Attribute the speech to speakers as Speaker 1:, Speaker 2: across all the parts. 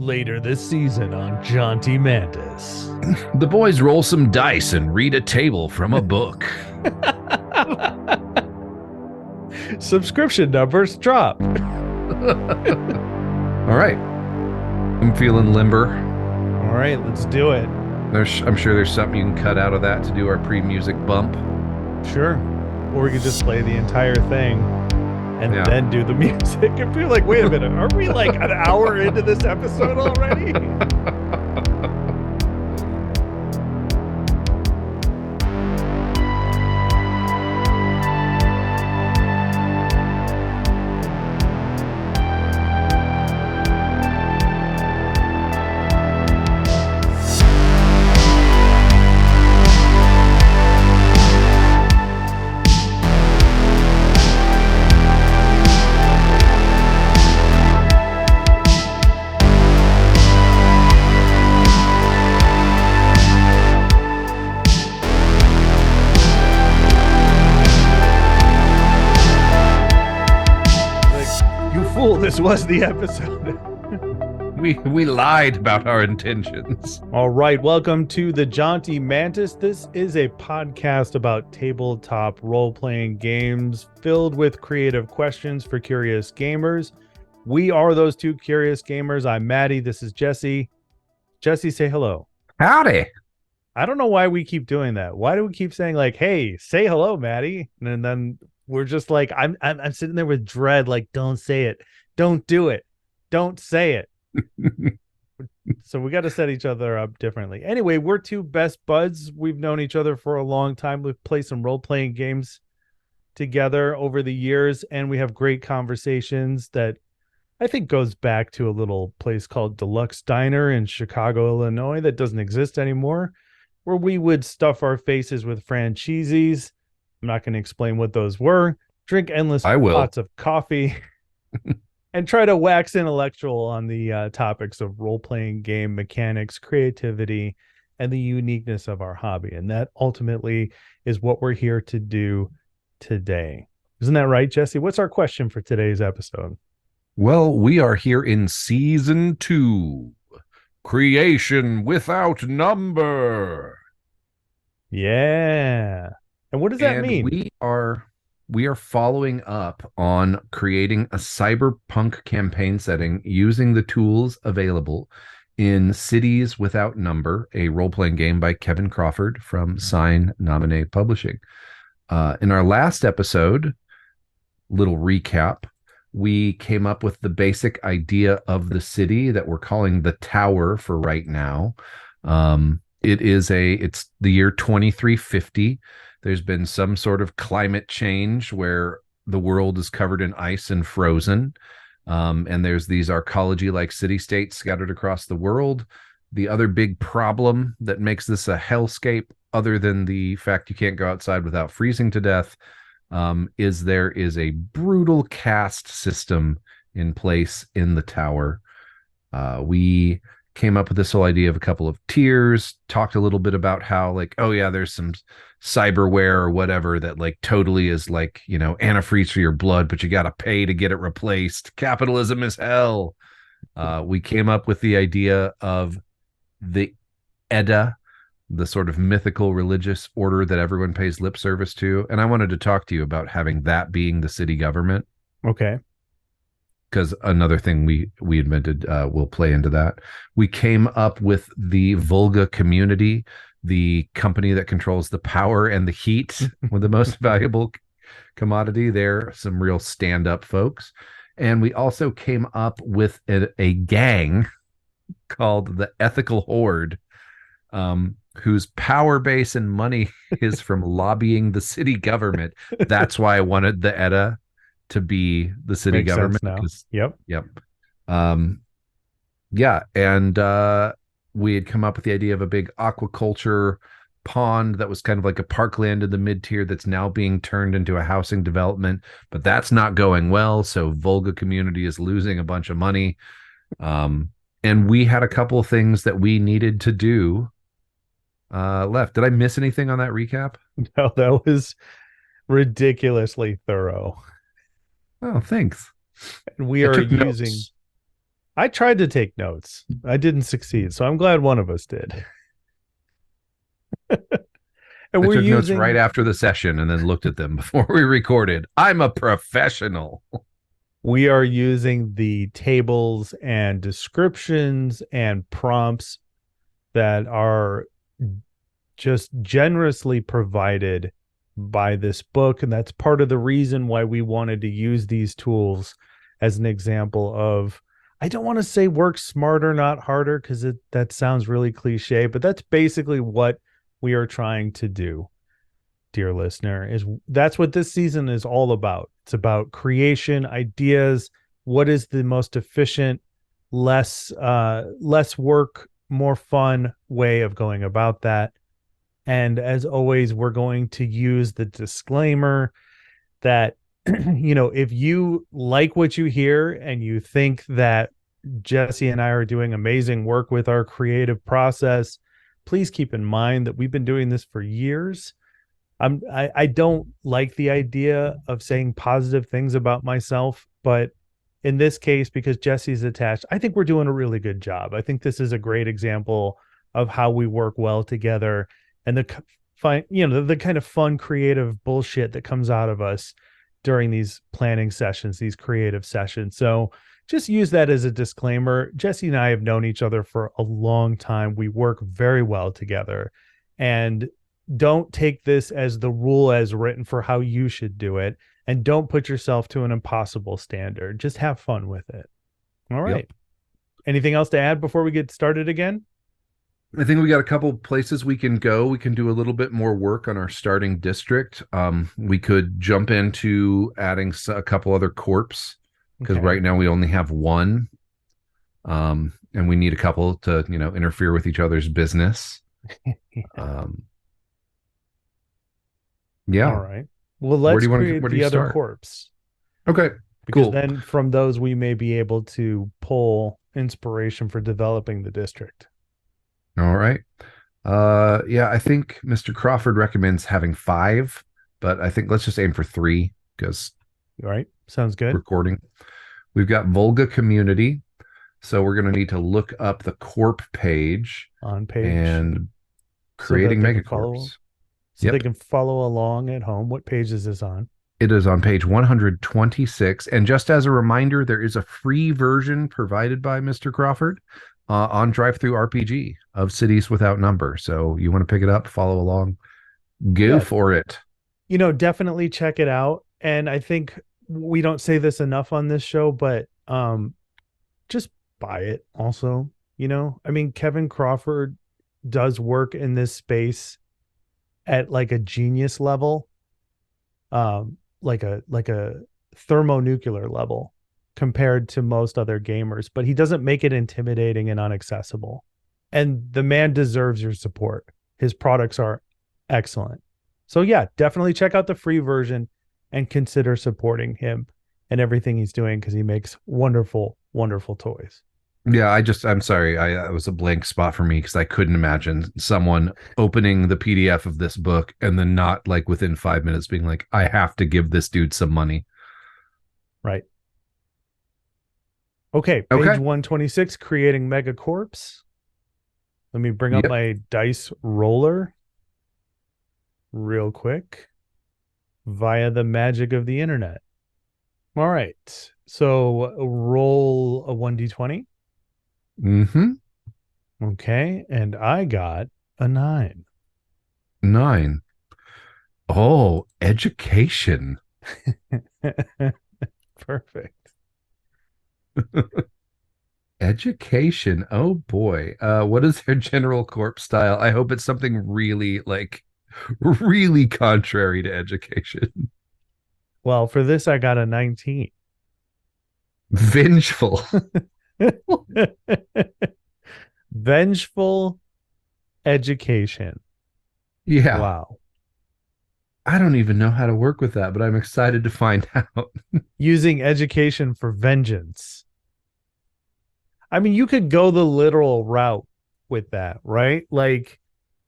Speaker 1: Later this season on Jaunty Mantis.
Speaker 2: The boys roll some dice and read a table from a book.
Speaker 1: Subscription numbers drop.
Speaker 2: All right. I'm feeling limber.
Speaker 1: All right, let's do it.
Speaker 2: I'm sure there's something you can cut out of that to do our pre-music bump.
Speaker 1: Sure. Or we could just play the entire thing and then do the music. And be like, wait a minute, are we like an hour into this episode already? This was the episode.
Speaker 2: We lied about our intentions.
Speaker 1: All right, welcome to the Jaunty Mantis. This is a podcast about tabletop role-playing games filled with creative questions for curious gamers. We are those two curious gamers. I'm Maddie. This is Jesse. Jesse, say hello.
Speaker 2: Howdy.
Speaker 1: I don't know why we keep doing that. Why do we keep saying like, "Hey, say hello, Maddie," and then we're just like, I'm sitting there with dread, like, don't say it. Don't do it. Don't say it. So we got to set each other up differently. Anyway, we're two best buds. We've known each other for a long time. We've played some role-playing games together over the years, and we have great conversations that I think goes back to a little place called Deluxe Diner in Chicago, Illinois that doesn't exist anymore, where we would stuff our faces with franchises. I'm not going to explain what those were. Drink endless pots of coffee. And try to wax intellectual on the topics of role-playing game mechanics, creativity, and the uniqueness of our hobby. And that ultimately is what we're here to do today. Isn't that right, Jesse? What's our question for today's episode?
Speaker 2: Well, we are here in season 2, Creation Without Number.
Speaker 1: Yeah. And what does that mean?
Speaker 2: We are following up on creating a cyberpunk campaign setting using the tools available in Cities Without Number, a role-playing game by Kevin Crawford from Sign Nominate Publishing. In our last episode, little recap, we came up with the basic idea of the city that we're calling the Tower for right now. It's the year 2350. There's been some sort of climate change where the world is covered in ice and frozen. And there's these arcology-like city-states scattered across the world. The other big problem that makes this a hellscape, other than the fact you can't go outside without freezing to death, is there is a brutal caste system in place in the tower. We came up with this whole idea of a couple of tiers, talked a little bit about how, like, oh yeah, there's some cyberware or whatever that like totally is like, antifreeze for your blood, but you got to pay to get it replaced. Capitalism is hell. We came up with the idea of the Edda, the sort of mythical religious order that everyone pays lip service to. And I wanted to talk to you about having that being the city government.
Speaker 1: Okay.
Speaker 2: Because another thing we invented will play into that. We came up with the Volga community, the company that controls the power and the heat with the most valuable commodity. They're some real stand-up folks. And we also came up with a gang called the Ethical Horde, whose power base and money is from lobbying the city government. That's why I wanted the Edda to be the city
Speaker 1: Makes
Speaker 2: government.
Speaker 1: sense now. Yep.
Speaker 2: And we had come up with the idea of a big aquaculture pond that was kind of like a parkland in the mid-tier that's now being turned into a housing development, but that's not going well. So Volga community is losing a bunch of money. And we had a couple of things that we needed to do left. Did I miss anything on that recap?
Speaker 1: No, that was ridiculously thorough.
Speaker 2: Oh, thanks.
Speaker 1: And we are using I tried to take notes. I didn't succeed, so I'm glad one of us did. And
Speaker 2: I
Speaker 1: we're
Speaker 2: took notes right
Speaker 1: using
Speaker 2: after the session and then looked at them before we recorded. I'm a professional.
Speaker 1: we are using the tables and descriptions and prompts that are just generously provided by this book. And that's part of the reason why we wanted to use these tools as an example of, I don't want to say work smarter, not harder, because that sounds really cliche, but that's basically what we are trying to do, dear listener, is that's what this season is all about. It's about creation, ideas, what is the most efficient, less work, more fun way of going about that. And as always, we're going to use the disclaimer that, if you like what you hear and you think that Jesse and I are doing amazing work with our creative process, please keep in mind that we've been doing this for years. I don't like the idea of saying positive things about myself, but in this case, because Jesse's attached, I think we're doing a really good job. I think this is a great example of how we work well together, and the kind of fun, creative bullshit that comes out of us during these planning sessions, these creative sessions. So just use that as a disclaimer. Jesse and I have known each other for a long time. We work very well together, and don't take this as the rule as written for how you should do it. And don't put yourself to an impossible standard. Just have fun with it. All right.
Speaker 2: Yep.
Speaker 1: Anything else to add before we get started again?
Speaker 2: I think we got a couple places we can go. We can do a little bit more work on our starting district. We could jump into adding a couple other corps, because right now we only have one. And we need a couple to, interfere with each other's business. Yeah.
Speaker 1: All right. Well, let's create the other corps.
Speaker 2: Okay.
Speaker 1: Because
Speaker 2: cool.
Speaker 1: then from those, we may be able to pull inspiration for developing the district.
Speaker 2: All right. Yeah, I think Mr. Crawford recommends having 5, but I think let's just aim for 3 because.
Speaker 1: All right. Sounds good.
Speaker 2: Recording. We've got Volga Community. So we're going to need to look up the Corp page.
Speaker 1: On page.
Speaker 2: And creating megacorps.
Speaker 1: So they can follow along at home. What page is this on?
Speaker 2: It is on page 126. And just as a reminder, there is a free version provided by Mr. Crawford on DriveThruRPG of Cities Without Number. So you want to pick it up, follow along, go for it.
Speaker 1: Definitely check it out. And I think we don't say this enough on this show, but just buy it also. Kevin Crawford does work in this space at like a genius level, like a thermonuclear level compared to most other gamers, but he doesn't make it intimidating and inaccessible. And the man deserves your support. His products are excellent. So yeah, definitely check out the free version and consider supporting him and everything he's doing, because he makes wonderful, wonderful toys.
Speaker 2: Yeah, I'm sorry. It was a blank spot for me because I couldn't imagine someone opening the PDF of this book and then not like within 5 minutes being like, I have to give this dude some money.
Speaker 1: Right. Okay. Page 126, creating megacorps. Let me bring up my dice roller real quick via the magic of the internet. All right. So roll a 1d20.
Speaker 2: Mm-hmm.
Speaker 1: Okay, and I got a 9.
Speaker 2: 9. Oh, education.
Speaker 1: Perfect.
Speaker 2: Education. Oh boy. What is their general corp style? I hope it's something really really contrary to education.
Speaker 1: Well, for this I got a 19.
Speaker 2: Vengeful.
Speaker 1: Vengeful education.
Speaker 2: Yeah.
Speaker 1: Wow.
Speaker 2: I don't even know how to work with that, but I'm excited to find out.
Speaker 1: Using education for vengeance. You could go the literal route with that, right? Like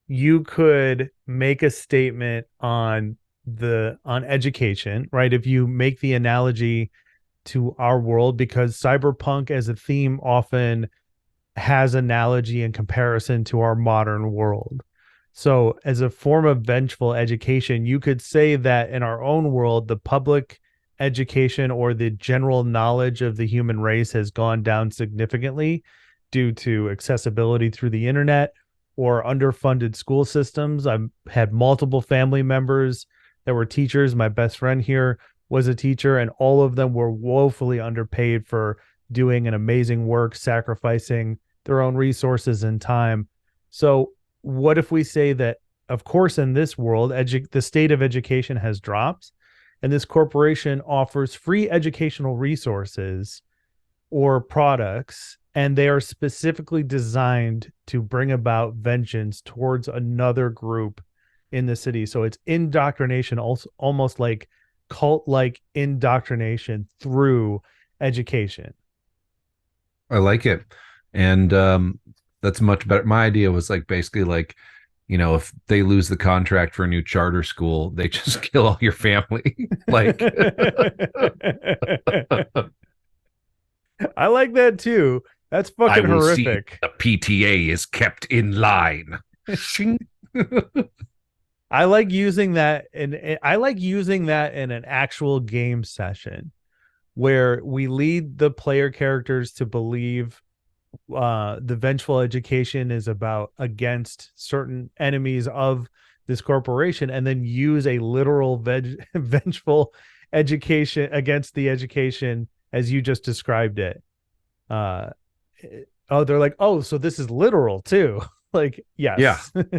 Speaker 1: you could make a statement on education, right? If you make the analogy to our world, because cyberpunk as a theme often has analogy and comparison to our modern world. So, as a form of vengeful education, you could say that in our own world, the public education or the general knowledge of the human race has gone down significantly due to accessibility through the internet or underfunded school systems. I've had multiple family members that were teachers. My best friend here was a teacher, and all of them were woefully underpaid for doing an amazing work, sacrificing their own resources and time. So, what if we say that, of course, in this world, the state of education has dropped, and this corporation offers free educational resources or products, and they are specifically designed to bring about vengeance towards another group in the city. So it's indoctrination, also almost like cult-like indoctrination through education.
Speaker 2: I like it. And that's much better. My idea was like basically like, if they lose the contract for a new charter school, they just kill all your family. Like,
Speaker 1: I like that too. That's fucking horrific.
Speaker 2: The PTA is kept in line.
Speaker 1: I like using that, and I like using that in an actual game session where we lead the player characters to believe the vengeful education is about against certain enemies of this corporation, and then use a literal vengeful education against the education as you just described it. They're like, oh, so this is literal too. Like, yes.
Speaker 2: Yeah.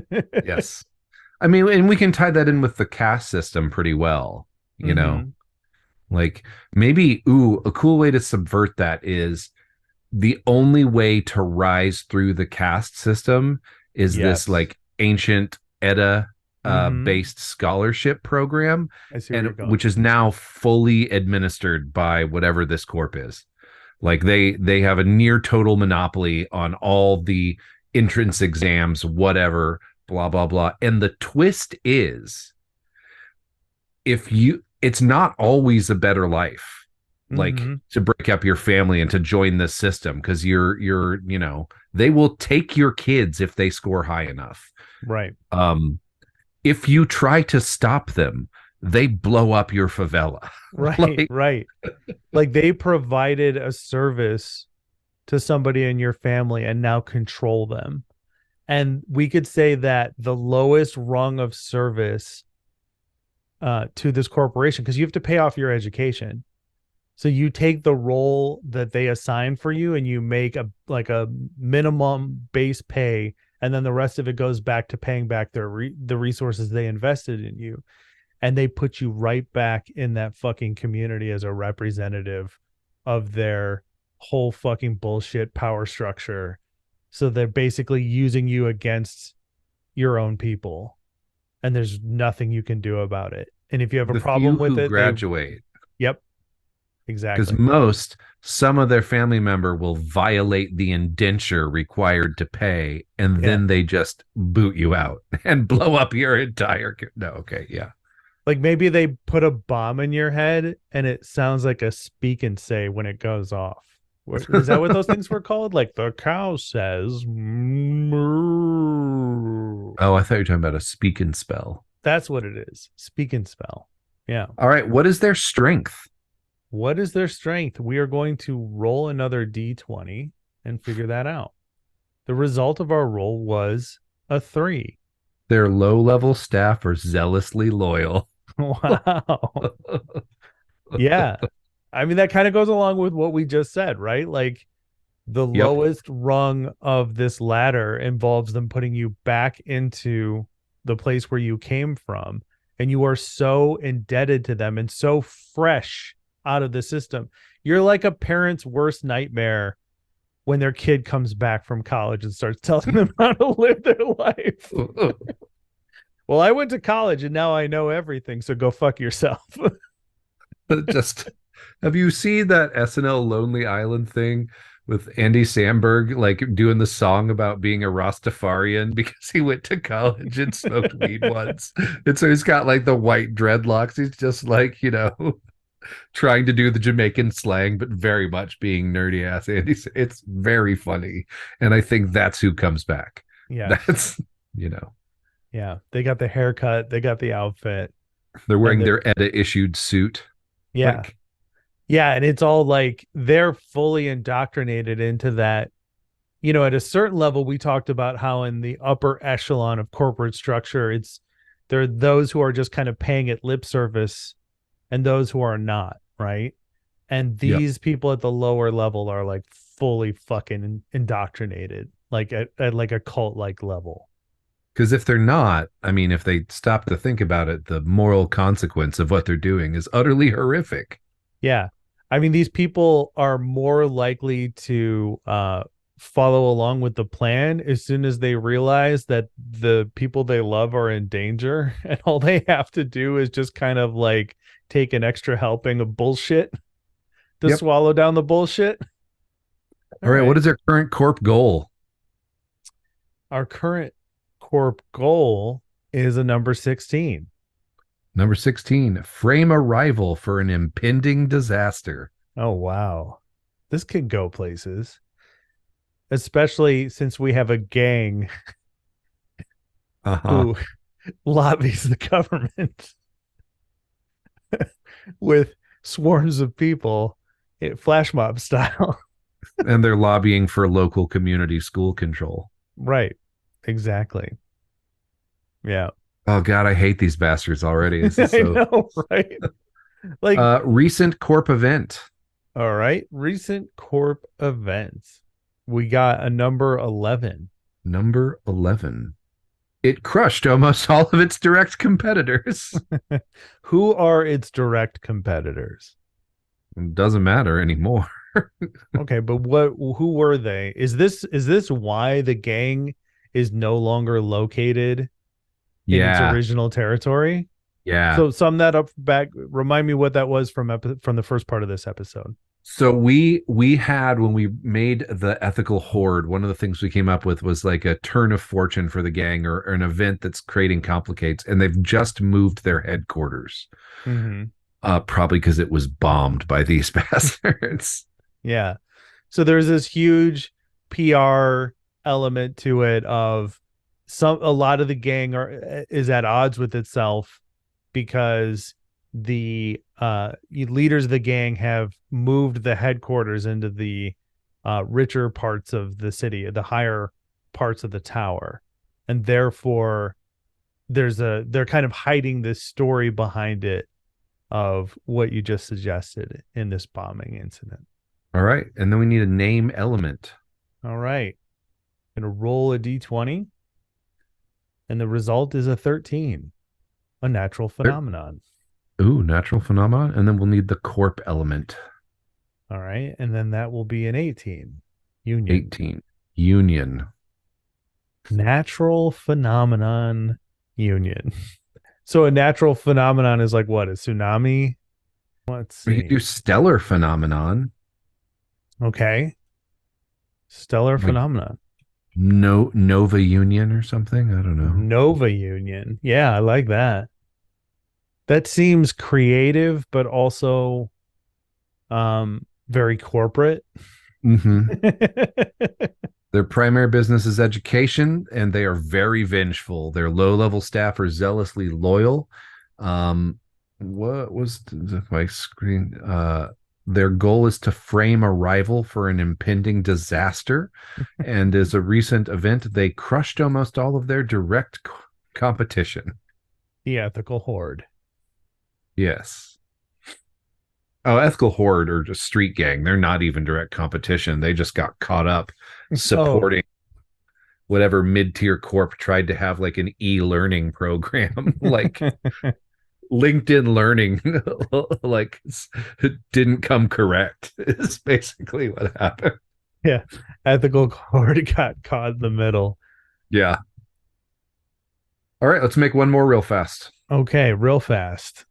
Speaker 2: Yes. I mean, and we can tie that in with the caste system pretty well, like maybe, a cool way to subvert that is the only way to rise through the caste system is this like ancient Edda based scholarship program, which is now fully administered by whatever this corp is. Like they have a near total monopoly on all the entrance exams, whatever, blah, blah, blah. And the twist is, it's not always a better life, like to break up your family and to join this system, because they will take your kids if they score high enough.
Speaker 1: Right.
Speaker 2: If you try to stop them, they blow up your favela.
Speaker 1: Right. Right. Like they provided a service to somebody in your family and now control them. And we could say that the lowest rung of service to this corporation, because you have to pay off your education. So you take the role that they assign for you and you make a minimum base pay, and then the rest of it goes back to paying back the resources they invested in you. And they put you right back in that fucking community as a representative of their whole fucking bullshit power structure. So they're basically using you against your own people, and there's nothing you can do about it. And if you have a problem with it,
Speaker 2: graduate.
Speaker 1: Yep. Exactly.
Speaker 2: Because some of their family member will violate the indenture required to pay, and then they just boot you out and blow up your entire. No, okay, yeah.
Speaker 1: Like maybe they put a bomb in your head and it sounds like a speak and say when it goes off. Is that what those things were called? Like the cow says. Moo.
Speaker 2: Oh, I thought you were talking about a speak and spell.
Speaker 1: That's what it is. Speak and spell. Yeah.
Speaker 2: All right. What is their strength?
Speaker 1: What is their strength? We are going to roll another D20 and figure that out. The result of our roll was a 3.
Speaker 2: Their low-level staff are zealously loyal.
Speaker 1: Wow. Yeah. I mean, that kind of goes along with what we just said, right? Like the lowest rung of this ladder involves them putting you back into the place where you came from. And you are so indebted to them and so fresh out of the system. You're like a parent's worst nightmare when their kid comes back from college and starts telling them how to live their life. Well, I went to college and now I know everything, so go fuck yourself.
Speaker 2: Just have you seen that SNL Lonely Island thing with Andy Samberg, like doing the song about being a Rastafarian because he went to college and smoked weed once? And so he's got like the white dreadlocks. He's just like, trying to do the Jamaican slang, but very much being nerdy ass Andy. It's very funny. And I think that's who comes back.
Speaker 1: Yeah.
Speaker 2: That's, you know,
Speaker 1: Yeah. They got the haircut, they got the outfit.
Speaker 2: they're
Speaker 1: And
Speaker 2: wearing their Edda issued suit.
Speaker 1: yeah.
Speaker 2: Like,
Speaker 1: Yeah. And it's all like they're fully indoctrinated into that. You know, at a certain level, we talked about how in the upper echelon of corporate structure, there are those who are just kind of paying it lip service and those who are not, right? And
Speaker 2: yep.
Speaker 1: these people at the lower level are like fully fucking indoctrinated, like at like a cult like level.
Speaker 2: Because if they're not, I mean, if they stop to think about it, the moral consequence of what they're doing is utterly horrific.
Speaker 1: Yeah. I mean, these people are more likely to follow along with the plan as soon as they realize that the people they love are in danger. And all they have to do is just kind of like take an extra helping of bullshit to
Speaker 2: Yep.
Speaker 1: swallow down the bullshit.
Speaker 2: All right. What is their current corp goal?
Speaker 1: Our current corp goal is a number 16.
Speaker 2: Number 16, frame a rival for an impending disaster.
Speaker 1: Oh, wow. This could go places, especially since we have a gang who lobbies the government with swarms of people, flash mob style.
Speaker 2: And they're lobbying for local community school control.
Speaker 1: Right. Exactly. Yeah.
Speaker 2: Oh God, I hate these bastards already. This is
Speaker 1: I
Speaker 2: so...
Speaker 1: know, right? Like,
Speaker 2: recent corp event.
Speaker 1: all right, recent corp events. We got a number 11.
Speaker 2: Number 11. It crushed almost all of its direct competitors.
Speaker 1: Who are its direct competitors?
Speaker 2: It doesn't matter anymore.
Speaker 1: Okay, but who were they? Is this why the gang is no longer located in its original territory?
Speaker 2: Yeah.
Speaker 1: So sum that up back. Remind me what that was from the first part of this episode.
Speaker 2: So we had, when we made the ethical horde, one of the things we came up with was like a turn of fortune for the gang, or an event that's creating complicates, and they've just moved their headquarters.
Speaker 1: Mm-hmm.
Speaker 2: Probably because it was bombed by these bastards.
Speaker 1: Yeah. So there's this huge PR element to it of a lot of the gang is at odds with itself because the leaders of the gang have moved the headquarters into the richer parts of the city, the higher parts of the tower, and therefore they're kind of hiding this story behind it of what you just suggested in this bombing incident.
Speaker 2: All right, and then we need a name element.
Speaker 1: All right, gonna roll a d20, and the result is a 13, a natural phenomenon.
Speaker 2: Ooh, natural phenomenon. And then we'll need the corp element.
Speaker 1: All right. And then that will be an 18. Union.
Speaker 2: 18. Union.
Speaker 1: Natural phenomenon union. So a natural phenomenon is like what? A tsunami? Let's see.
Speaker 2: We could do stellar phenomenon.
Speaker 1: Okay. Stellar phenomenon.
Speaker 2: Nova Union or something. I don't know.
Speaker 1: Nova Union. Yeah, I like that. That seems creative, but also very corporate.
Speaker 2: Mm-hmm. Their primary business is education, and they are very vengeful. Their low-level staff are zealously loyal. What was my screen? Their goal is to frame a rival for an impending disaster. And as a recent event, they crushed almost all of their direct competition.
Speaker 1: The ethical horde.
Speaker 2: Yes. Oh, ethical horde or just street gang. They're not even direct competition. They just got caught up supporting whatever mid-tier corp tried to have like an e-learning program, like LinkedIn Learning, like didn't come correct. Is basically what happened.
Speaker 1: Yeah, ethical horde got caught in the middle.
Speaker 2: Yeah. All right, let's make one more real fast.
Speaker 1: Okay, real fast.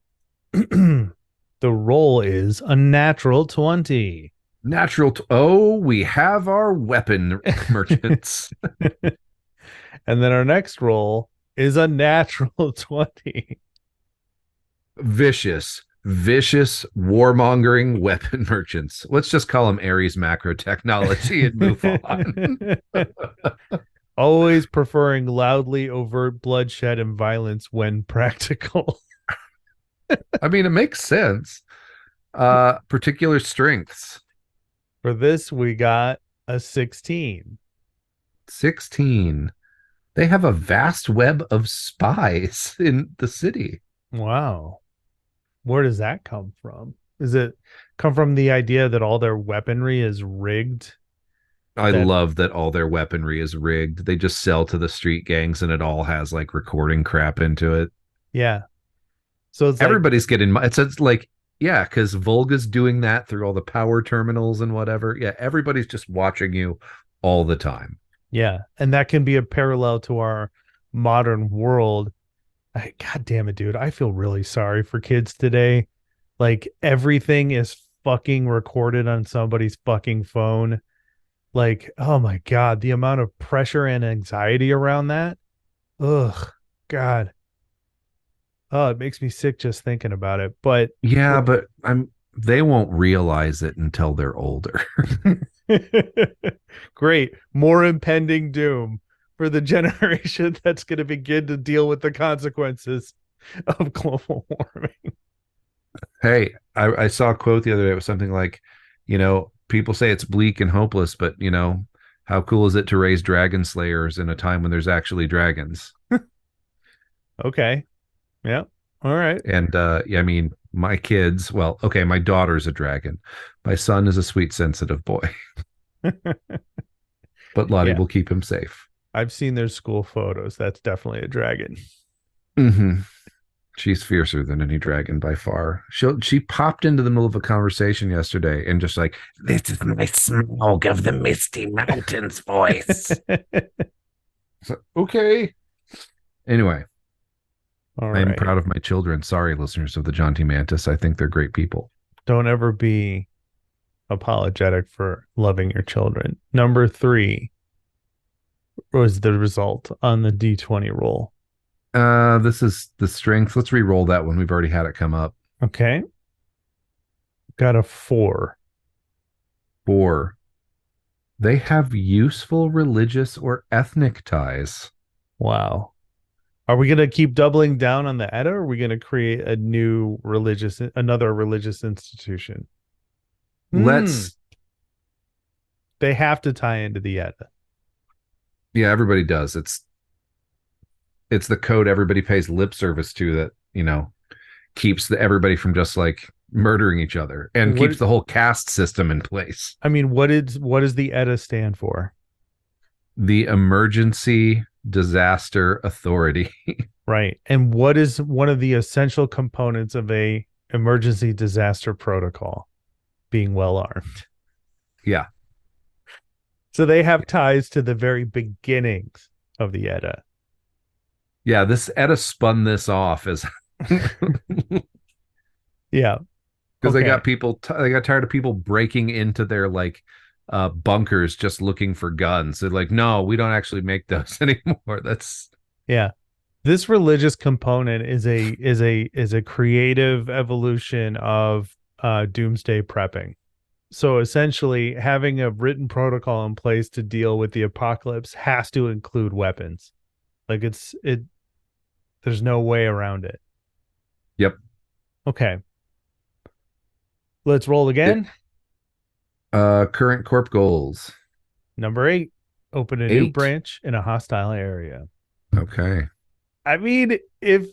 Speaker 1: The roll is a natural 20.
Speaker 2: We have our weapon merchants.
Speaker 1: And then our next roll is a natural 20.
Speaker 2: Vicious, vicious warmongering weapon merchants. Let's just call them Ares Macro Technology and move on.
Speaker 1: Always preferring loudly overt bloodshed and violence when practical.
Speaker 2: I mean, it makes sense. Particular strengths.
Speaker 1: For this, we got a 16.
Speaker 2: 16. They have a vast web of spies in the city.
Speaker 1: Wow. Where does that come from? Does it come from the idea that all their weaponry is rigged?
Speaker 2: I
Speaker 1: That
Speaker 2: love that all their weaponry is rigged. They just sell to the street gangs and it all has like recording crap into it.
Speaker 1: Yeah. So it's like,
Speaker 2: Everybody's getting it's like, yeah, because Volga's doing that through all the power terminals and whatever. Yeah, everybody's just watching you all the time.
Speaker 1: yeah. And that can be a parallel to our modern world. God damn it, dude. I feel really sorry for kids today. Like everything is fucking recorded on somebody's fucking phone. Like, oh my God, the amount of pressure and anxiety around that. Ugh, God. Oh, it makes me sick just thinking about it. But
Speaker 2: Yeah, but they won't realize it until they're older.
Speaker 1: great. More impending doom for the generation that's going to begin to deal with the consequences of global warming.
Speaker 2: Hey, I saw a quote the other day. It was something like, people say it's bleak and hopeless, but how cool is it to raise dragon slayers in a time when there's actually dragons?
Speaker 1: Okay. Yeah. All right.
Speaker 2: And yeah, I mean, my kids, well, okay, my daughter's a dragon. My son is a sweet, sensitive boy, but Lottie
Speaker 1: Yeah.
Speaker 2: will keep him safe.
Speaker 1: I've seen their school photos. That's definitely a dragon.
Speaker 2: Mm-hmm. She's fiercer than any dragon by far. She popped into the middle of a conversation yesterday and just like, this is my Smaug of the Misty Mountains voice. So, okay. Anyway,
Speaker 1: All
Speaker 2: I'm
Speaker 1: right.
Speaker 2: proud of my children. Sorry, listeners of the John T. Mantis. I think they're great people.
Speaker 1: Don't ever be apologetic for loving your children. Number 3 was the result on the D20 roll.
Speaker 2: This is the strength. Let's re-roll that one. We've already had it come up.
Speaker 1: Okay. Got a 4.
Speaker 2: 4. They have useful religious or ethnic ties.
Speaker 1: Wow. Are we going to keep doubling down on the Edda, or are we going to create another religious institution?
Speaker 2: Let's,
Speaker 1: They have to tie into the Edda.
Speaker 2: yeah, everybody does. It's the code everybody pays lip service to that, keeps everybody from just like murdering each other and keeps the whole caste system in place.
Speaker 1: I mean, what does the Edda stand for?
Speaker 2: The Emergency Disaster Authority.
Speaker 1: Right. And what is one of the essential components of a emergency disaster protocol? Being well armed.
Speaker 2: Yeah.
Speaker 1: So they have ties to the very beginnings of the Edda.
Speaker 2: Yeah, this Edda spun this off as
Speaker 1: Yeah.
Speaker 2: because
Speaker 1: Okay.
Speaker 2: they got people they got tired of people breaking into their like bunkers just looking for guns. They're like, no, we don't actually make those anymore. That's
Speaker 1: Yeah. This religious component is a creative evolution of doomsday prepping. So essentially having a written protocol in place to deal with the apocalypse has to include weapons. Like there's no way around it.
Speaker 2: Yep.
Speaker 1: Okay. Let's roll again.
Speaker 2: Current corp goals.
Speaker 1: Number 8, open a new
Speaker 2: 8.
Speaker 1: branch in a hostile area.
Speaker 2: Okay.
Speaker 1: I mean, if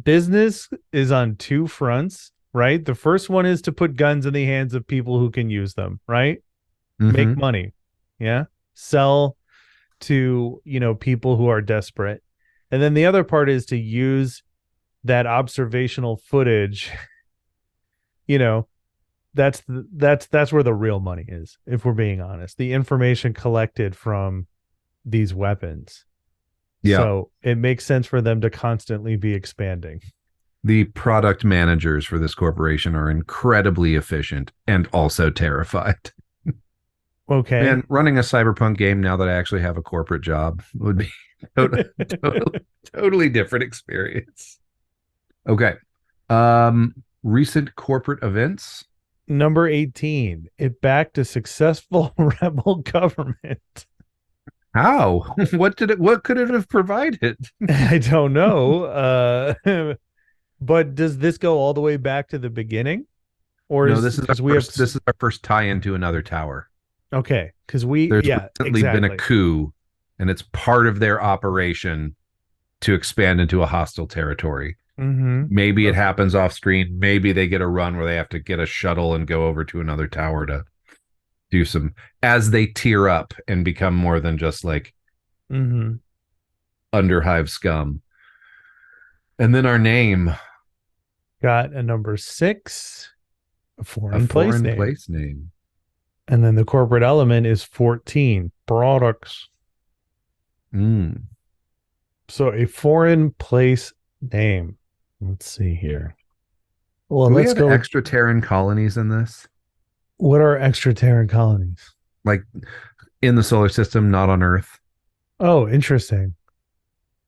Speaker 1: business is on 2 fronts, right? The first one is to put guns in the hands of people who can use them, right? Make
Speaker 2: Mhm.
Speaker 1: money. Yeah. Sell to, people who are desperate. And then the other part is to use that observational footage. That's where the real money is, if we're being honest. The information collected from these weapons.
Speaker 2: Yeah.
Speaker 1: So it makes sense for them to constantly be expanding.
Speaker 2: The product managers for this corporation are incredibly efficient and also terrified.
Speaker 1: Okay.
Speaker 2: And running a cyberpunk game now that I actually have a corporate job would be totally different experience. Okay. Recent corporate events.
Speaker 1: Number 18. It backed a successful rebel government.
Speaker 2: How? What could it have provided?
Speaker 1: I don't know. But does this go all the way back to the beginning? Or
Speaker 2: No,
Speaker 1: is because we have
Speaker 2: this is our first tie into another tower.
Speaker 1: okay, because we
Speaker 2: There's
Speaker 1: yeah,
Speaker 2: recently been a
Speaker 1: exactly.
Speaker 2: coup, and it's part of their operation to expand into a hostile territory.
Speaker 1: Mm-hmm.
Speaker 2: Maybe it happens off screen. Maybe they get a run where they have to get a shuttle and go over to another tower to do some as they tier up and become more than just like
Speaker 1: Mm-hmm.
Speaker 2: underhive scum. And then our name,
Speaker 1: Got a number 6, a
Speaker 2: a
Speaker 1: foreign place
Speaker 2: foreign
Speaker 1: name.
Speaker 2: place name.
Speaker 1: And then the corporate element is 14, products.
Speaker 2: Mm.
Speaker 1: So a foreign place name. Let's see here. Well,
Speaker 2: Do we
Speaker 1: let's
Speaker 2: have
Speaker 1: go with
Speaker 2: extra Terran colonies in this?
Speaker 1: what are extra Terran colonies?
Speaker 2: Like in the solar system, not on Earth?
Speaker 1: Oh, interesting.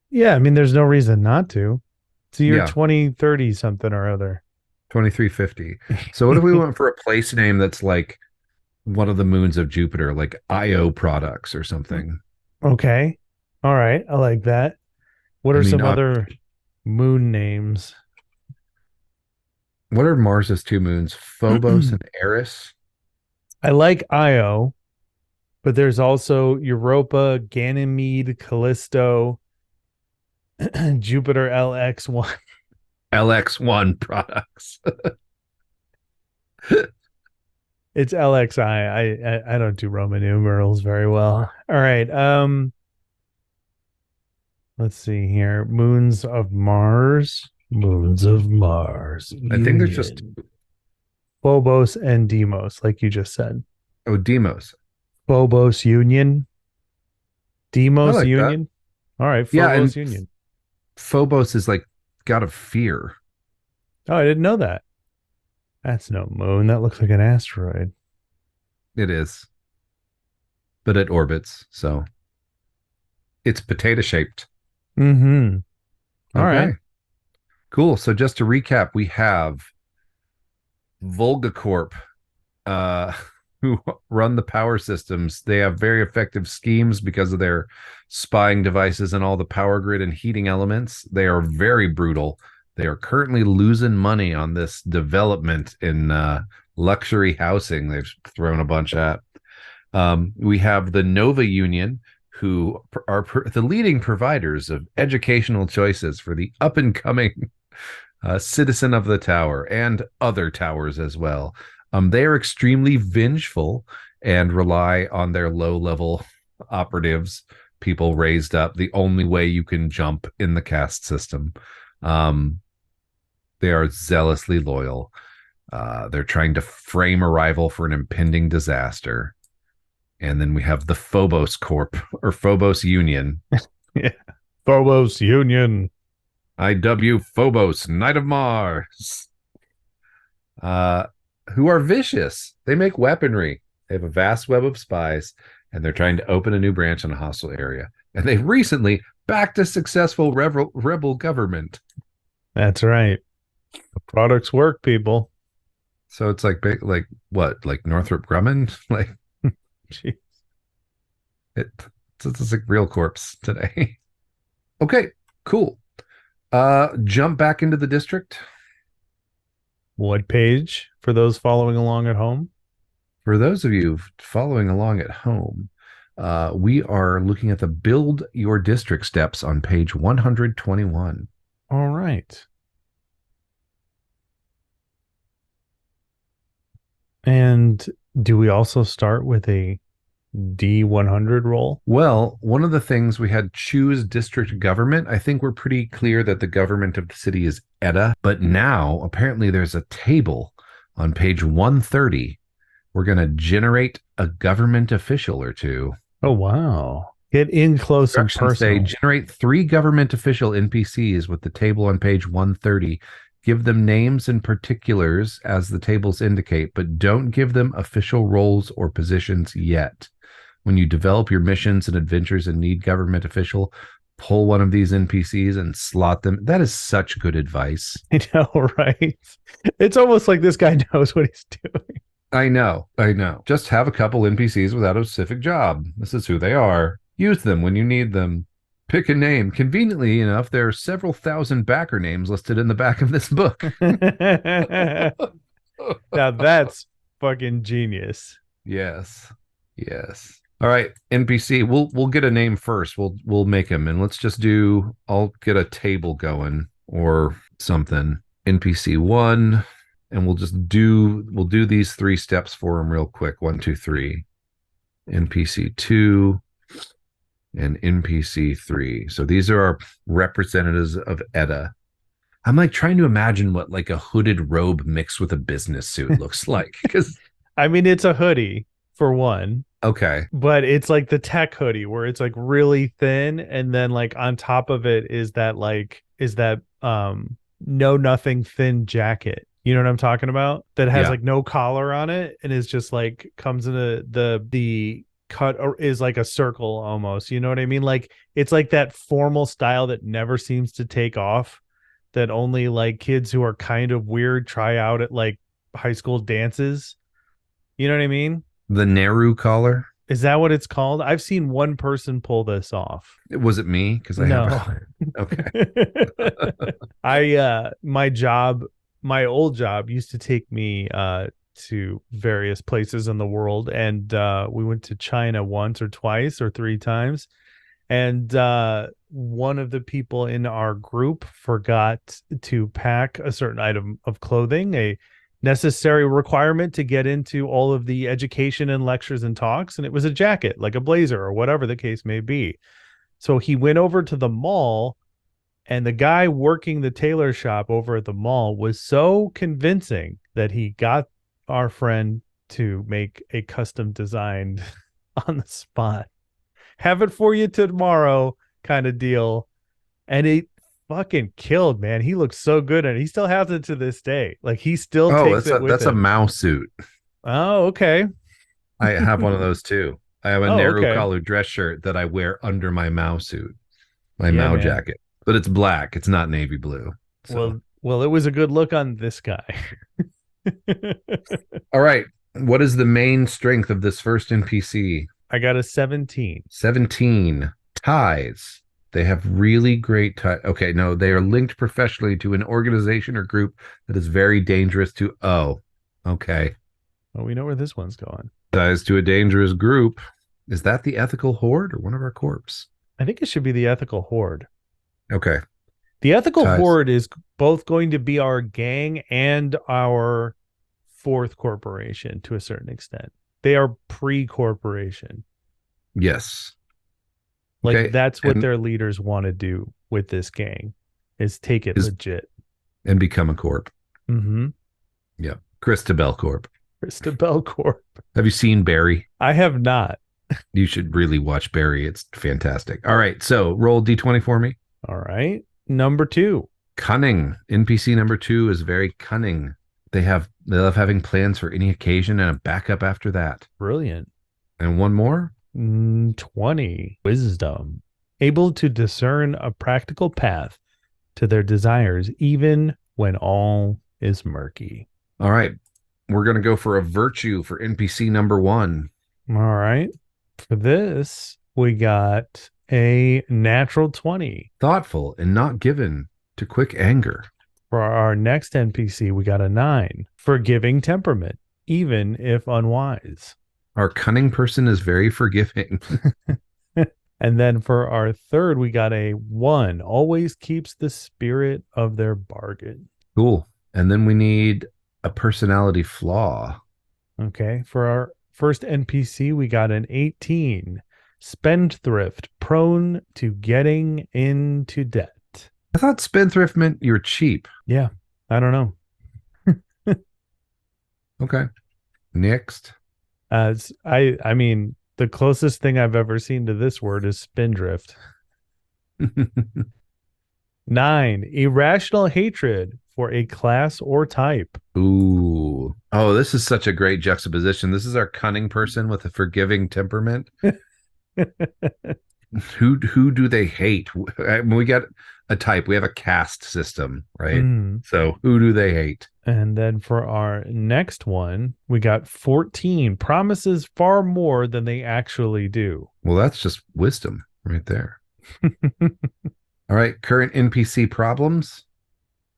Speaker 1: Yeah, I mean, there's no reason not to. It's the year
Speaker 2: Yeah,
Speaker 1: 2030 something or other.
Speaker 2: 2350. So what if we went for a place name that's like one of the moons of Jupiter, like IO products or something?
Speaker 1: Okay. All right. I like that. What
Speaker 2: I
Speaker 1: are
Speaker 2: mean,
Speaker 1: some other moon names?
Speaker 2: what are Mars's two moons? Phobos and Eris?
Speaker 1: I like Io, but there's also Europa, Ganymede, Callisto, Jupiter LX1.
Speaker 2: LX1 products.
Speaker 1: It's LXI. I don't do Roman numerals very well. All right. Let's see here. Moons of Mars. Moons of Mars.
Speaker 2: I think there's just
Speaker 1: Union. Phobos and Deimos, like you just said.
Speaker 2: Deimos.
Speaker 1: Phobos Union.
Speaker 2: I
Speaker 1: Deimos
Speaker 2: like that.
Speaker 1: Union. All right,
Speaker 2: Yeah, and
Speaker 1: Phobos Union.
Speaker 2: Phobos is like god of fear.
Speaker 1: Oh, I didn't know that. That's no moon. That looks like an asteroid.
Speaker 2: It is, but it orbits, so it's potato shaped.
Speaker 1: Mm-hmm. All
Speaker 2: Okay,
Speaker 1: right.
Speaker 2: cool. So just to recap, we have Volgacorp, uh, who run the power systems. They have very effective schemes because of their spying devices and all the power grid and heating elements. They are very brutal. They are currently losing money on this development in luxury housing they've thrown a bunch at. We have the Nova Union, who are the leading providers of educational choices for the up and coming citizen of the tower and other towers as well. They are extremely vengeful and rely on their low level operatives, people raised up, the only way you can jump in the caste system. They are zealously loyal. They're trying to frame a rival for an impending disaster. And then we have the Phobos Corp or Phobos Union.
Speaker 1: Yeah. Phobos Union.
Speaker 2: IW Phobos, Knight of Mars. Who are vicious. They make weaponry. They have a vast web of spies, and they're trying to open a new branch in a hostile area. And they recently backed a successful rebel government.
Speaker 1: That's right. The products work, people.
Speaker 2: So it's like what, like Northrop Grumman, like
Speaker 1: Jeez.
Speaker 2: it's like real corpse today. Okay, cool. Jump back into the district.
Speaker 1: What page for those following along at home?
Speaker 2: For those of you following along at home, we are looking at the Build Your District steps on page 121.
Speaker 1: All right. And do we also start with a D100 roll?
Speaker 2: Well, one of the things we had choose district government. I think we're pretty clear that the government of the city is Edda, but now apparently there's a table on page 130. We're going to generate a government official or two.
Speaker 1: Oh, wow. Get in close and
Speaker 2: Instructions say
Speaker 1: personal.
Speaker 2: generate 3 government official NPCs with the table on page 130. Give them names and particulars as the tables indicate, but don't give them official roles or positions yet. When you develop your missions and adventures and need government official, pull one of these NPCs and slot them. That is such good advice.
Speaker 1: I know, right? It's almost like this guy knows what he's doing.
Speaker 2: I know. Just have a couple NPCs without a specific job. This is who they are. Use them when you need them. Pick a name. Conveniently enough, there are several thousand backer names listed in the back of this book.
Speaker 1: Now that's fucking genius.
Speaker 2: Yes. All right, NPC. We'll get a name first. We'll make him, and let's just do. I'll get a table going or something. NPC 1, and we'll do these 3 steps for him real quick. 1, 2, 3. NPC 2 and NPC 3. So these are our representatives of Edda. I'm like trying to imagine what like a hooded robe mixed with a business suit looks like. Because
Speaker 1: I mean, it's a hoodie for one.
Speaker 2: Okay.
Speaker 1: But it's like the tech hoodie where it's like really thin, and then like on top of it is that know nothing thin jacket. You know what I'm talking about? That has like no collar on it and is just like comes in the cut is like a circle almost. You know what I mean? Like it's like that formal style that never seems to take off, that only like kids who are kind of weird try out at like high school dances. You know what I mean?
Speaker 2: The Nehru collar.
Speaker 1: Is that what it's called? I've seen one person pull this off.
Speaker 2: Was it me? Because I have.
Speaker 1: Okay. My old job used to take me to various places in the world, and we went to China once or twice or 3 times, and one of the people in our group forgot to pack a certain item of clothing, a necessary requirement to get into all of the education and lectures and talks, and it was a jacket, like a blazer or whatever the case may be. So he went over to the mall, and the guy working the tailor shop over at the mall was so convincing that he got our friend to make a custom design on the spot. Have it for you tomorrow kind of deal. And it fucking killed, man. He looks so good, and he still has it to this day. Like he still takes it with
Speaker 2: that's
Speaker 1: him.
Speaker 2: A Mao suit.
Speaker 1: Oh, okay.
Speaker 2: I have one of those too. I have a Nehru collar dress shirt that I wear under my Mao suit, my Mao jacket, but it's black. It's not navy blue.
Speaker 1: So. Well, it was a good look on this guy.
Speaker 2: All right. What is the main strength of this first NPC?
Speaker 1: I got a 17.
Speaker 2: 17. Ties. They have really great ties. Okay, no, they are linked professionally to an organization or group that is very dangerous to. Oh, okay.
Speaker 1: Well, we know where this one's going.
Speaker 2: Ties to a dangerous group. Is that the Ethical Horde or one of our corps?
Speaker 1: I think it should be the Ethical Horde.
Speaker 2: Okay.
Speaker 1: The Ethical Horde is both going to be our gang and our 4th corporation to a certain extent. They are pre-corporation.
Speaker 2: Yes.
Speaker 1: Like that's what their leaders want to do with this gang, is take it legit.
Speaker 2: And become a corp.
Speaker 1: Mm-hmm.
Speaker 2: Yeah. Christabel Corp.
Speaker 1: Christabel Corp.
Speaker 2: Have you seen Barry?
Speaker 1: I have not.
Speaker 2: You should really watch Barry. It's fantastic. All right. So roll D20 for me.
Speaker 1: All right. Number 2.
Speaker 2: Cunning. NPC number 2 is very cunning. They love having plans for any occasion and a backup after that.
Speaker 1: Brilliant.
Speaker 2: And one more.
Speaker 1: 20. Wisdom. Able to discern a practical path to their desires, even when all is murky.
Speaker 2: All right. We're going to go for a virtue for NPC number 1.
Speaker 1: All right. For this, we got a natural 20.
Speaker 2: Thoughtful and not given to quick anger.
Speaker 1: For our next NPC, we got a 9. Forgiving temperament, even if unwise.
Speaker 2: Our cunning person is very forgiving.
Speaker 1: And then for our 3rd, we got a 1. Always keeps the spirit of their bargain.
Speaker 2: Cool. And then we need a personality flaw.
Speaker 1: Okay. For our first NPC, we got an 18. Spendthrift, prone to getting into debt.
Speaker 2: I thought spendthrift meant you're cheap.
Speaker 1: Yeah. I don't know.
Speaker 2: Okay. Next.
Speaker 1: I mean, the closest thing I've ever seen to this word is spindrift. 9, irrational hatred for a class or type.
Speaker 2: Ooh. Oh, this is such a great juxtaposition. This is our cunning person with a forgiving temperament. Who do they hate? I mean, we got a type. We have a caste system, right?
Speaker 1: Mm.
Speaker 2: So who do they hate?
Speaker 1: And then for our next one, we got 14 promises far more than they actually do.
Speaker 2: Well, that's just wisdom right there. All right, current NPC problems.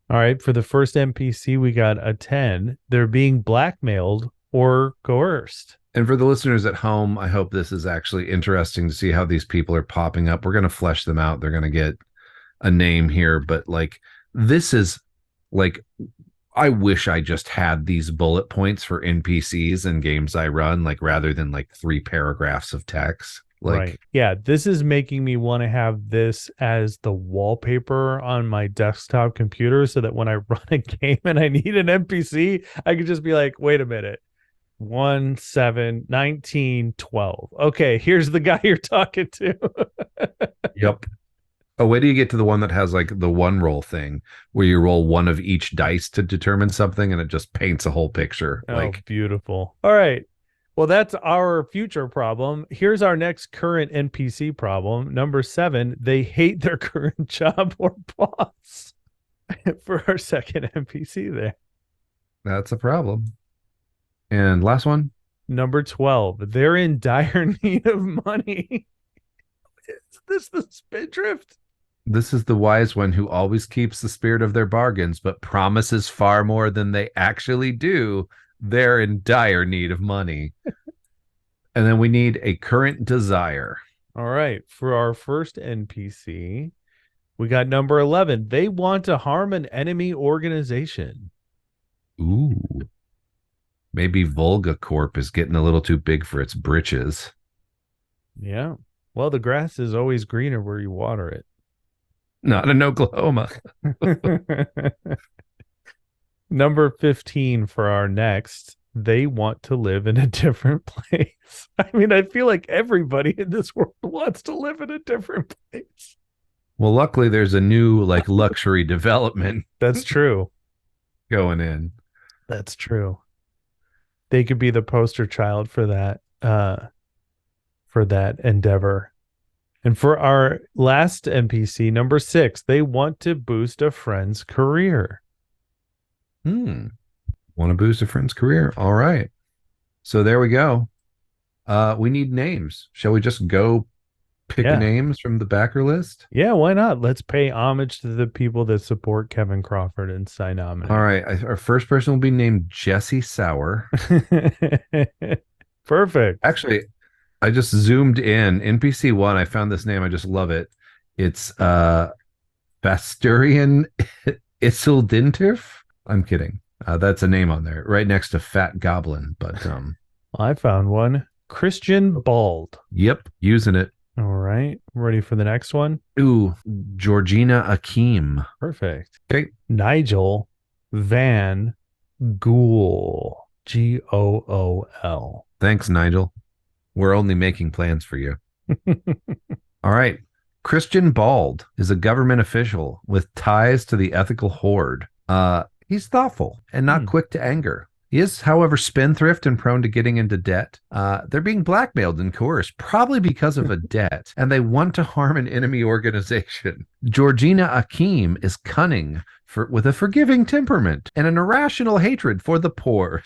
Speaker 1: All right, for the first NPC, we got a 10. They're being blackmailed or coerced.
Speaker 2: And for the listeners at home, I hope this is actually interesting to see how these people are popping up. We're going to flesh them out. They're going to get a name here, but like this is like I wish I just had these bullet points for NPCs in games I run, like rather than like 3 paragraphs of text. Like,
Speaker 1: right. Yeah, this is making me want to have this as the wallpaper on my desktop computer so that when I run a game and I need an NPC, I could just be like, wait a minute. 1 7 19 12. Okay, here's the guy you're talking to.
Speaker 2: yep. Oh, wait till you get to the one that has like the one roll thing where you roll one of each dice to determine something and it just paints a whole picture.
Speaker 1: Oh,
Speaker 2: Like,
Speaker 1: beautiful. All right. Well, that's our future problem. Here's our next current NPC problem. Number 7, they hate their current job or boss. For our second NPC there.
Speaker 2: that's a problem. And last one.
Speaker 1: Number 12, they're in dire need of money. Is this the Spindrift?
Speaker 2: This is the wise one who always keeps the spirit of their bargains, but promises far more than they actually do. They're in dire need of money. And then we need a current desire.
Speaker 1: All right. For our first NPC, we got number 11. They want to harm an enemy organization.
Speaker 2: Ooh. Maybe Volga Corp is getting a little too big for its britches.
Speaker 1: Yeah. Well, the grass is always greener where you water it.
Speaker 2: Not in Oklahoma.
Speaker 1: Number 15 for our next. They want to live in a different place. I mean, I feel like everybody in this world wants to live in a different place.
Speaker 2: Well, luckily there's a new like luxury development
Speaker 1: That's true.
Speaker 2: going in.
Speaker 1: That's true. They could be the poster child for that endeavor. And for our last NPC, number 6, they want to boost a friend's career.
Speaker 2: Want to boost a friend's career? All right. So there we go. We need names. Shall we just go pick names from the backer list?
Speaker 1: Yeah, why not? Let's pay homage to the people that support Kevin Crawford and sign nominate.
Speaker 2: All right. Our first person will be named Jesse Sauer.
Speaker 1: Perfect.
Speaker 2: Actually, I just zoomed in. NPC 1, I found this name. I just love it. It's Basturian Isildintif. I'm kidding. That's a name on there, right next to Fat Goblin. But
Speaker 1: I found one. Christian Bald.
Speaker 2: Yep, using it.
Speaker 1: All right. Ready for the next one?
Speaker 2: Ooh, Georgina Akeem.
Speaker 1: Perfect.
Speaker 2: Okay.
Speaker 1: Nigel Van Gool. Gool.
Speaker 2: Thanks, Nigel. We're only making plans for you. All right. Christian Bald is a government official with ties to the ethical horde. He's thoughtful and not quick to anger. He is, however, spendthrift and prone to getting into debt. They're being blackmailed and coerced, probably because of a debt, and they want to harm an enemy organization. Georgina Akeem is cunning with a forgiving temperament and an irrational hatred for the poor.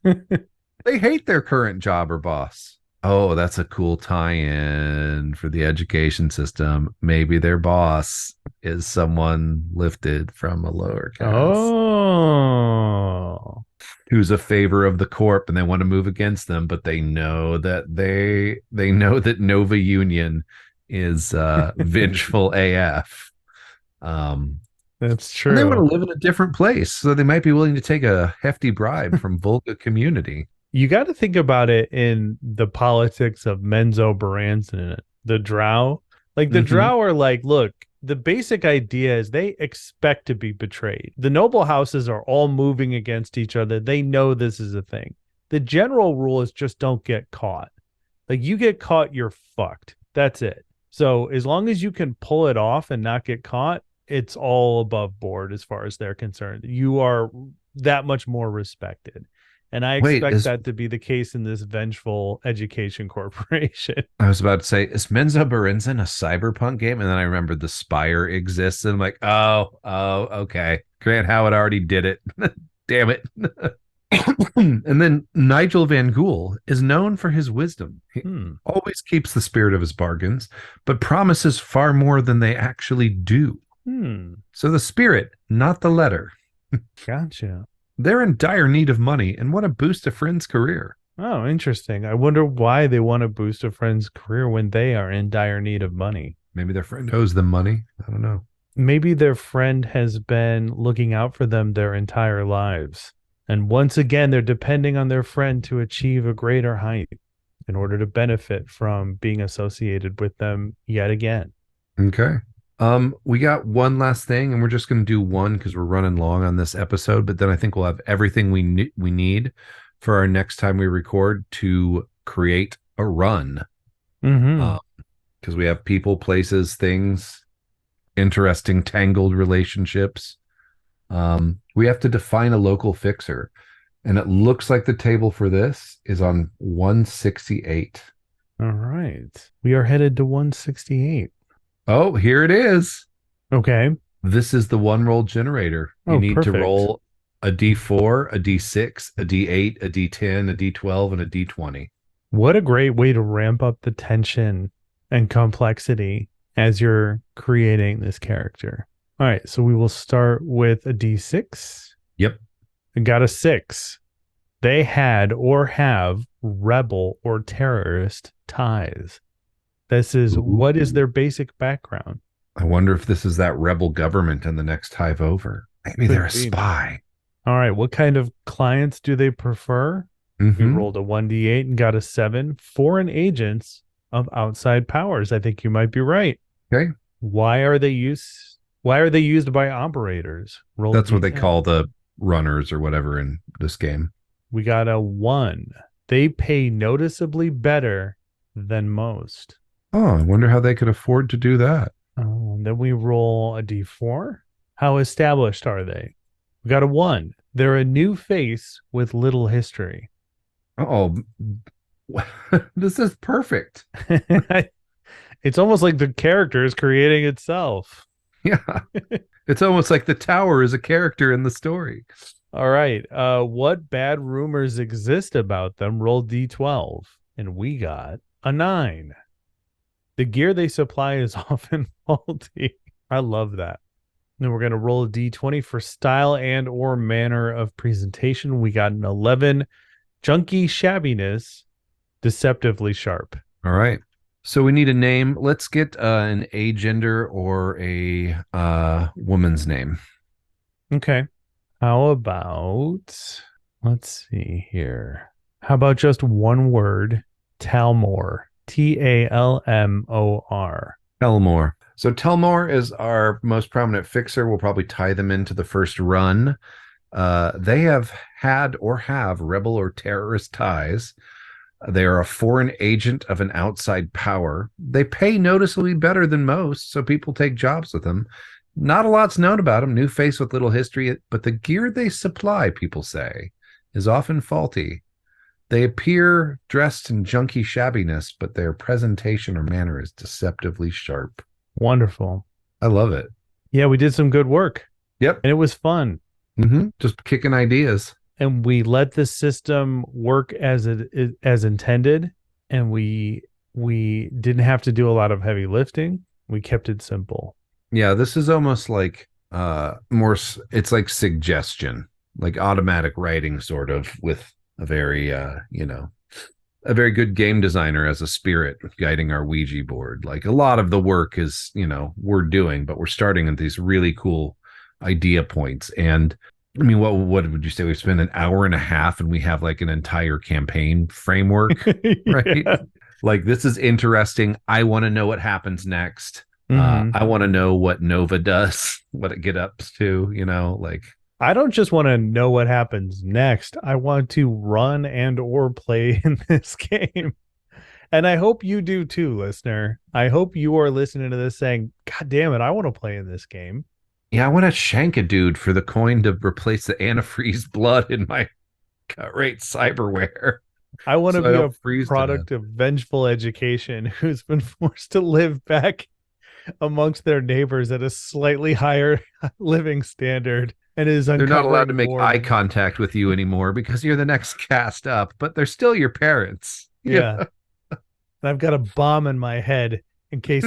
Speaker 2: They hate their current job or boss. Oh, that's a cool tie-in for the education system. Maybe their boss is someone lifted from a lower caste.
Speaker 1: Oh.
Speaker 2: Who's a favor of the corp and they want to move against them, but they know that they know that Nova Union is vengeful AF.
Speaker 1: That's true.
Speaker 2: And they want to live in a different place, so they might be willing to take a hefty bribe from Volga community.
Speaker 1: You got to think about it in the politics of Menzo Baranzan, the Drow. Like the Drow are like, look, the basic idea is they expect to be betrayed. The noble houses are all moving against each other. They know this is a thing. The general rule is just don't get caught. Like you get caught, you're fucked. That's it. So as long as you can pull it off and not get caught, it's all above board as far as they're concerned. You are that much more respected. And I
Speaker 2: Wait,
Speaker 1: expect that to be the case in this vengeful education corporation.
Speaker 2: I was about to say, is Menzo Berenzin a cyberpunk game? And then I remembered the Spire exists, and I'm like, okay. Grant Howard already did it. Damn it. And then Nigel Van Gool is known for his wisdom. He always keeps the spirit of his bargains, but promises far more than they actually do. So the spirit, not the letter.
Speaker 1: Gotcha.
Speaker 2: They're in dire need of money and want to boost a friend's career.
Speaker 1: Oh, interesting. I wonder why they want to boost a friend's career when they are in dire need of money.
Speaker 2: Maybe their friend owes them money. I don't know.
Speaker 1: Maybe their friend has been looking out for them their entire lives. And once again, they're depending on their friend to achieve a greater height in order to benefit from being associated with them yet again.
Speaker 2: Okay. We got one last thing, and we're just going to do one because we're running long on this episode, but then I think we'll have everything we need for our next time we record to create a run. Because we have people, places, things, interesting tangled relationships. We have to define a local fixer, and it looks like the table for this is on 168.
Speaker 1: All right. We are headed to 168.
Speaker 2: Oh, here it is.
Speaker 1: Okay.
Speaker 2: This is the one roll generator. You need
Speaker 1: perfect.
Speaker 2: to roll a D4, a D6, a D8, a D10, a D12, and a D20.
Speaker 1: What a great way to ramp up the tension and complexity as you're creating this character. All right, so we will start with a D6.
Speaker 2: Yep.
Speaker 1: We got a 6. They had or have rebel or terrorist ties. This is what is their basic background?
Speaker 2: I wonder if this is that rebel government in the next hive over. Maybe they're a spy.
Speaker 1: All right, what kind of clients do they prefer? You rolled a 1d8 and got a 7. Foreign agents of outside powers. I think you might be right.
Speaker 2: Okay.
Speaker 1: Why are they used by operators?
Speaker 2: That's what they call the runners or whatever in this game.
Speaker 1: We got a 1. They pay noticeably better than most.
Speaker 2: Oh, I wonder how they could afford to do that.
Speaker 1: Then we roll a d4. How established are they? We got a 1. They're a new face with little history.
Speaker 2: Oh, this is perfect.
Speaker 1: It's almost like the character is creating itself.
Speaker 2: Yeah. It's almost like the tower is a character in the story.
Speaker 1: All right. What bad rumors exist about them? Roll d12. And we got a 9. The gear they supply is often faulty. I love that. Then we're going to roll a d20 for style and or manner of presentation. We got an 11. Junky shabbiness, deceptively sharp.
Speaker 2: All right. So we need a name. Let's get an agender or a woman's name.
Speaker 1: Okay. How about, let's see here. How about just one word, Talmor? Talmor.
Speaker 2: Telmor. So Telmor is our most prominent fixer. We'll probably tie them into the first run. They have had or have rebel or terrorist ties. They are a foreign agent of an outside power. They pay noticeably better than most, so people take jobs with them. Not a lot's known about them. New face with little history, but the gear they supply, people say, is often faulty. They appear dressed in junky shabbiness, but their presentation or manner is deceptively sharp.
Speaker 1: Wonderful.
Speaker 2: I love it.
Speaker 1: Yeah, we did some good work.
Speaker 2: Yep.
Speaker 1: And it was fun.
Speaker 2: Just kicking ideas.
Speaker 1: And we let the system work as intended. And we didn't have to do a lot of heavy lifting. We kept it simple.
Speaker 2: Yeah, this is almost like it's like suggestion, like automatic writing sort of, with a very a very good game designer as a spirit guiding our Ouija board. Like a lot of the work is, we're doing, but we're starting at these really cool idea points. And I mean, what would you say? We spend an hour and a half and we have like an entire campaign framework, right? Yeah. Like, this is interesting. I want to know what happens next. I want to know what Nova does, what it gets up to,
Speaker 1: I don't just want to know what happens next. I want to run and or play in this game. And I hope you do too, listener. I hope you are listening to this saying, God damn it, I want to play in this game.
Speaker 2: Yeah, I want to shank a dude for the coin to replace the antifreeze blood in my cut rate cyberware.
Speaker 1: I want to
Speaker 2: So I
Speaker 1: be
Speaker 2: don't
Speaker 1: a
Speaker 2: freeze to death.
Speaker 1: product of vengeful education who's been forced to live back amongst their neighbors at a slightly higher living standard and is
Speaker 2: They're not allowed to
Speaker 1: uncovering
Speaker 2: make
Speaker 1: more.
Speaker 2: eye contact with you anymore because you're the next cast up, but they're still your parents.
Speaker 1: Yeah. And I've got a bomb in my head in case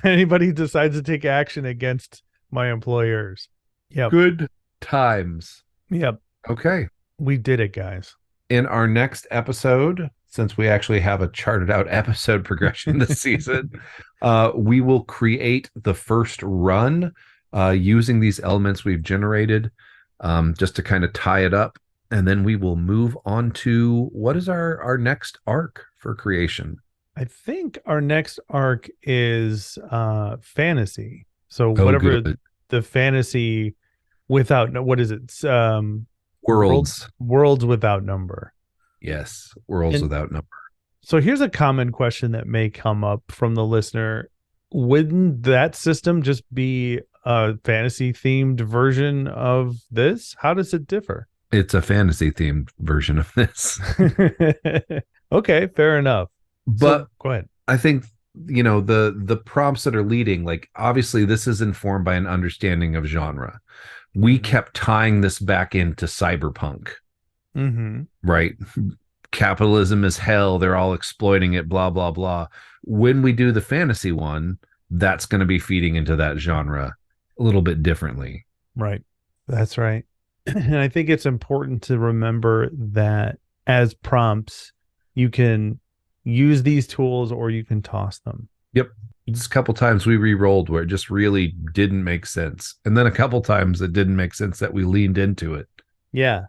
Speaker 1: anybody decides to take action against my employers. Yep.
Speaker 2: Good times.
Speaker 1: Yep.
Speaker 2: Okay.
Speaker 1: We did it, guys.
Speaker 2: In our next episode, since we actually have a charted out episode progression this season, we will create the first run using these elements we've generated, just to kind of tie it up. And then we will move on to what is our next arc for creation.
Speaker 1: I think our next arc is fantasy. So whatever the fantasy without, what is it? Worlds without number.
Speaker 2: Yes, worlds without number.
Speaker 1: So here's a common question that may come up from the listener. Wouldn't that system just be a fantasy themed version of this? How does it differ?
Speaker 2: It's a fantasy themed version of this.
Speaker 1: Okay, fair enough.
Speaker 2: But
Speaker 1: so, go ahead.
Speaker 2: I think, you know, the prompts that are leading, like obviously this is informed by an understanding of genre. We kept tying this back into cyberpunk.
Speaker 1: Mm-hmm.
Speaker 2: Right? Capitalism is hell. They're all exploiting it, blah, blah, blah. When we do the fantasy one, that's going to be feeding into that genre a little bit differently.
Speaker 1: Right. That's right. And I think it's important to remember that as prompts, you can use these tools or you can toss them.
Speaker 2: Yep. Just a couple times we re-rolled where it just really didn't make sense. And then a couple times it didn't make sense that we leaned into it.
Speaker 1: Yeah.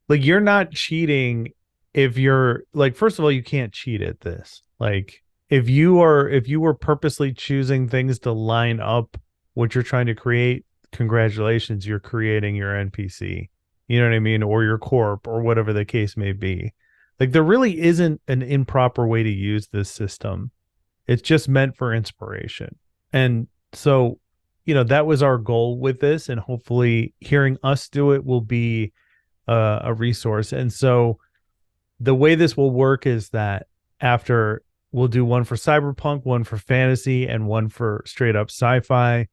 Speaker 1: Like you're not cheating if you're like, first of all, you can't cheat at this. Like if you were purposely choosing things to line up what you're trying to create, congratulations, you're creating your NPC. You know what I mean? Or your corp or whatever the case may be. Like there really isn't an improper way to use this system. It's just meant for inspiration. And so, you know, that was our goal with this. And hopefully hearing us do it will be a resource. And so the way this will work is that after we'll do one for cyberpunk, one for fantasy, and one for straight up sci-fi.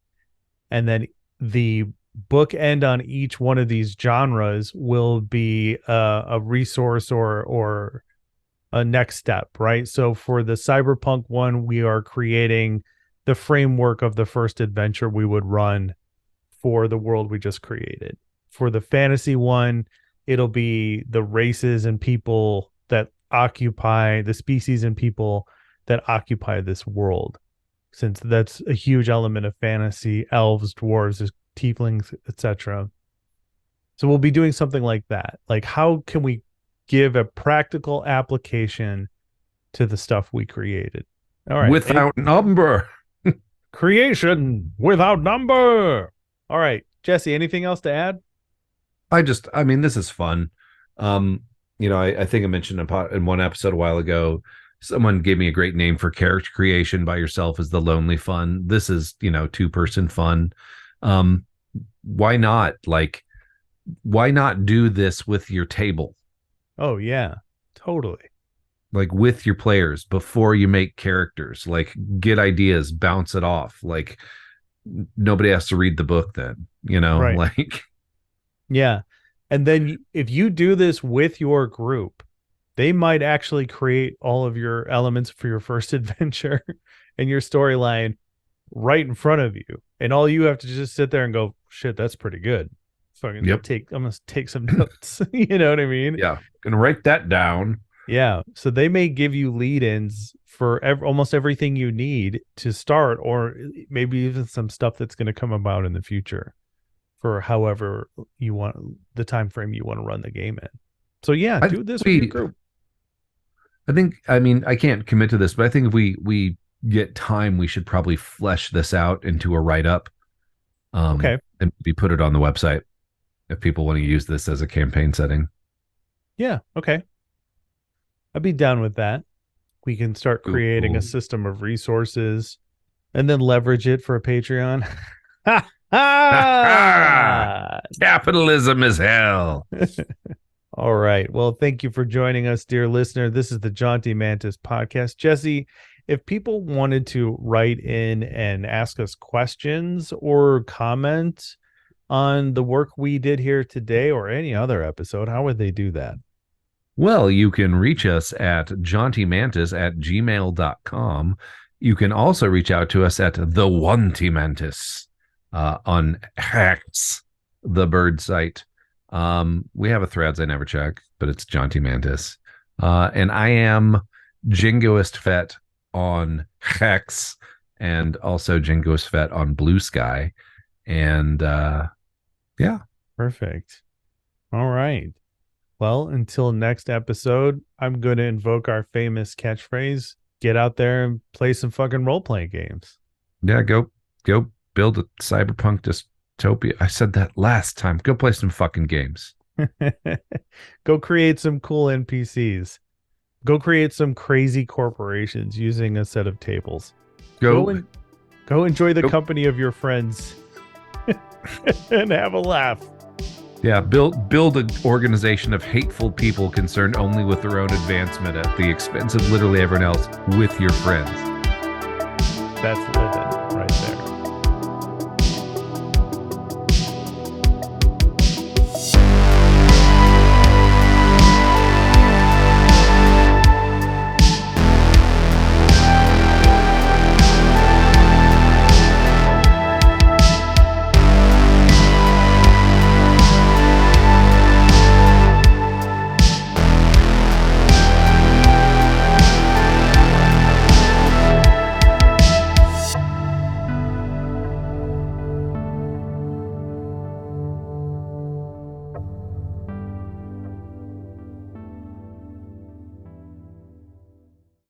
Speaker 1: And then the bookend on each one of these genres will be a resource or a next step, right? So for the cyberpunk one, we are creating the framework of the first adventure we would run for the world we just created. For the fantasy one, it'll be the races and people that occupy the species and people that occupy this world, since that's a huge element of fantasy: elves, dwarves, tieflings, etc. So we'll be doing something like that. Like, how can we give a practical application to the stuff we created? All right.
Speaker 2: Without number.
Speaker 1: Creation without number. All right. Jesse, anything else to add?
Speaker 2: I mean, this is fun. You know, I think I mentioned in one episode a while ago, someone gave me a great name for character creation by yourself is the lonely fun. This is, you know, 2-person fun. Why not? Like, why not do this with your table?
Speaker 1: Oh, yeah, totally.
Speaker 2: Like with your players before you make characters, like get ideas, bounce it off. Like nobody has to read the book then, you know,
Speaker 1: right.
Speaker 2: Like.
Speaker 1: Yeah. And then if you do this with your group, they might actually create all of your elements for your first adventure and your storyline right in front of you. And all you have to just sit there and go, shit, that's pretty good. I'm going to take some notes. You know what I mean?
Speaker 2: Yeah. Gonna write that down.
Speaker 1: Yeah. So they may give you lead-ins for almost everything you need to start, or maybe even some stuff that's going to come about in the future for however you want, the time frame you want to run the game in. So yeah, do this with your group.
Speaker 2: I mean, I can't commit to this, but I think if we get time, we should probably flesh this out into a write-up. Okay. And put it on the website if people want to use this as a campaign setting.
Speaker 1: Yeah. Okay. I'd be down with that. We can start creating a system of resources and then leverage it for a Patreon.
Speaker 2: Capitalism is hell.
Speaker 1: All right. Well, thank you for joining us, dear listener. This is the Jaunty Mantis podcast. Jesse, if people wanted to write in and ask us questions or comment on the work we did here today or any other episode, how would they do that?
Speaker 2: Well, you can reach us at jauntymantis@gmail.com. You can also reach out to us at the Wanty Mantis on X, the bird site. We have a threads I never check, but it's Jaunty Mantis. And I am Jingoist Fet on Hex and also Jingoist Fet on Blue Sky. And yeah.
Speaker 1: Perfect. All right. Well, until next episode, I'm going to invoke our famous catchphrase. Get out there and play some fucking role-playing games.
Speaker 2: Yeah, go build a cyberpunk dystopia. I said that last time. Go play some fucking games.
Speaker 1: Go create some cool NPCs. Go create some crazy corporations using a set of tables. Go enjoy the company of your friends and have a laugh.
Speaker 2: Yeah, build an organization of hateful people concerned only with their own advancement at the expense of literally everyone else with your friends.
Speaker 1: That's living.